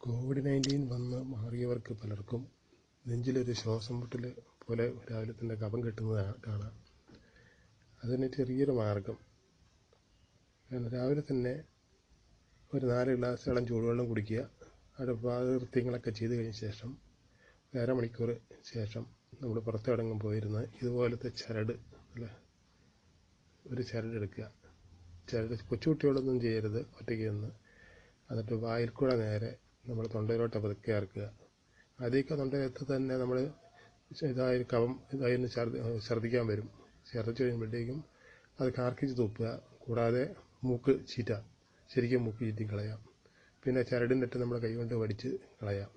COVID-19 വന്ന് മാറിയവർക്ക് പലർക്കും നെഞ്ചിലൊരു ശ്വാസം മുട്ടൽ പോലെ രാവിലെ തന്നെ കഫം കെട്ടുന്നത് കാണാം. അതിന് ചെറിയൊരു മാർഗം, രാവിലെ തന്നെ ഒരു 4 ഗ്ലാസ് ഇളം ചൂടുവെള്ളം കുടിക്കുക. കൃത്യങ്ങളൊക്കെ ചെയ്ത് കഴിഞ്ഞ ശേഷം അരമണിക്കൂർ ശേഷം നമ്മൾ പുറത്തിറങ്ങും പോയിരുന്ന് ഇതുപോലത്തെ ഒരു ചരട് എടുക്കുക. കൊച്ചുകുട്ടികളൊന്നും ചെയ്യരുത്, ഒറ്റയ്ക്ക് നിന്ന്. എന്നിട്ട് വായിൽ കൂടെ നേരെ നമ്മൾ തൊണ്ടയിലോട്ട് പതുക്കെ ഇറക്കുക. ആദ്യമൊക്കെ തൊണ്ടയിലെത്തി തന്നെ നമ്മൾ ഇതായിരുന്നു ഛർദ്ദിക്കാൻ വരും. ഛർദ്ദിച്ച് കഴിയുമ്പോഴത്തേക്കും അത് കാർക്കിച്ച് തുപ്പുക. കൂടാതെ ശരിക്കും മൂക്ക് ചീറ്റി കളയാം. പിന്നെ ചരടിൻ്റെ അറ്റം നമ്മൾ കൈകൊണ്ട് വടിച്ച് കളയാം.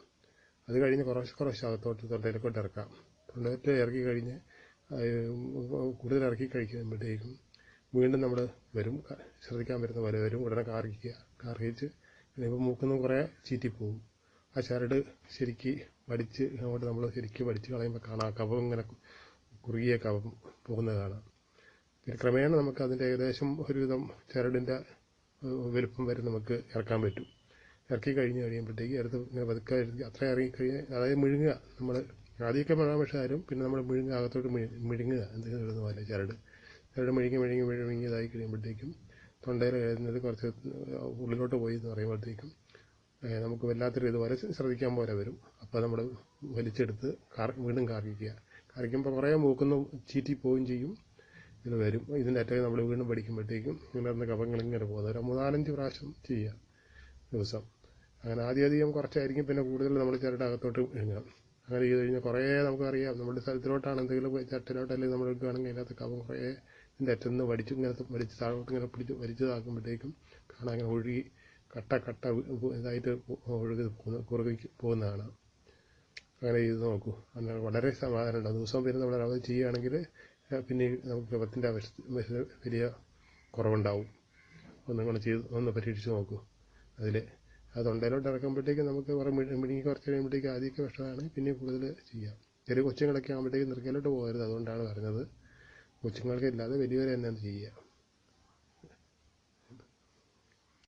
അത് കഴിഞ്ഞ് കുറച്ച് അകത്തോട്ട് തൊണ്ടയിലേക്കോട്ട് ഇറക്കാം. തൊണ്ടയിലോട്ട് ഇറക്കി കഴിഞ്ഞ് കൂടുതൽ ഇറക്കി കഴിക്കുമ്പോഴത്തേക്കും വീണ്ടും നമ്മൾ വരും, ശ്രദ്ധിക്കാൻ വരുന്ന പോലെ വരും. ഉടനെ കാർക്കിച്ച് കഴിയുമ്പോൾ മൂക്കിൽ കുറേ ചീറ്റിപ്പോവും. ആ ചരട് ശരിക്ക് വടിച്ച് അങ്ങോട്ട് നമ്മൾ ശരിക്കും വടിച്ച് കളയുമ്പോൾ കാണാം കഫം ഇങ്ങനെ കുറുകിയ കഫം പോകുന്നത് കാണാം. പിന്നെ ക്രമേണ നമുക്ക് അതിൻ്റെ ഏകദേശം ഒരുവിധം ചരടിൻ്റെ വലുപ്പം വരെ നമുക്ക് ഇറക്കാൻ പറ്റും. ഇറക്കി കഴിയുമ്പോഴത്തേക്ക് ഇങ്ങനെ പതുക്കെ അത്ര ഇറങ്ങിക്കഴിഞ്ഞാൽ, അതായത് മിഴുങ്ങുക. നമ്മൾ ആദ്യമൊക്കെ പക്ഷാരും പിന്നെ നമ്മൾ അകത്തോട്ട് മിഴുങ്ങുക. എന്തെങ്കിലും ഇടുന്ന പോലെ ചരട് മിഴുങ്ങി ഇതായി കഴിയുമ്പോഴത്തേക്കും തൊണ്ടയിൽ എഴുതുന്നത് കുറച്ച് ഉള്ളിലോട്ട് പോയി എന്ന് പറയുമ്പോഴത്തേക്കും നമുക്ക് വല്ലാത്തൊരു ഇതുപോലെ ശ്രദ്ധിക്കാൻ പോലെ വരും. അപ്പോൾ നമ്മൾ വലിച്ചെടുത്ത് വീണ്ടും കാർക്കിക്കുമ്പോൾ കുറേ മൂക്കുന്ന ചീറ്റി പോവുകയും ചെയ്യും. ഇത് വരും. ഇതിൻ്റെ അറ്റം നമ്മൾ വീണ്ടും പഠിക്കുമ്പോഴത്തേക്കും ഇങ്ങനെ കഫങ്ങൾ ഇങ്ങനെ പോകുന്നത് ഒരു 3-4 പ്രാവശ്യം ചെയ്യുക ദിവസം. അങ്ങനെ ആദ്യം കുറച്ചായിരിക്കും, പിന്നെ കൂടുതൽ നമ്മൾ ചരട് അകത്തോട്ട് ഇഴുങ്ങാം. അങ്ങനെ ചെയ്ത് കഴിഞ്ഞാൽ കുറേ നമുക്കറിയാം, നമ്മുടെ സ്ഥലത്തിലോട്ടാണ് എന്തെങ്കിലും ചട്ടിലോട്ട് അല്ലെങ്കിൽ നമ്മൾ എടുക്കുകയാണെങ്കിൽ അതിനകത്ത് കഫം കുറേ ഇതിൻ്റെ അറ്റം നിന്ന് വലിച്ച് താഴോട്ട് ഇങ്ങനെ വലിച്ചതാക്കുമ്പോഴത്തേക്കും കാണാൻ ഇങ്ങനെ ഒഴുകി കട്ട ഇതായിട്ട് കുറുകി പോകുന്നതാണ്. അങ്ങനെ ചെയ്ത് നോക്കൂ. അങ്ങനെ വളരെ സമാധാനം ഉണ്ടാകും. ദിവസവും പിന്നെ നമ്മൾ അത് ചെയ്യുകയാണെങ്കിൽ പിന്നെ നമുക്ക് കഫത്തിൻ്റെ വലിയ കുറവുണ്ടാവും. ഒന്ന് പരീക്ഷിച്ച് നോക്കൂ. അത് തൊണ്ടയിലോട്ട് ഇറക്കുമ്പോഴത്തേക്കും നമുക്ക് മിഴുങ്ങി കുറച്ച് കഴിയുമ്പോഴത്തേക്കും ആദ്യമൊക്കെ വിഷമാണ്, പിന്നെ കൂടുതൽ ചെയ്യാം. ചെറിയ കൊച്ചുങ്ങളൊക്കെ ആകുമ്പോഴത്തേക്കും നിർക്കയിലോട്ട് പോകരുത്. അതുകൊണ്ടാണ് പറഞ്ഞത്. കൊച്ചുങ്ങൾക്ക് ഇല്ലാതെ വലിയവരെ തന്നെ ചെയ്യുക.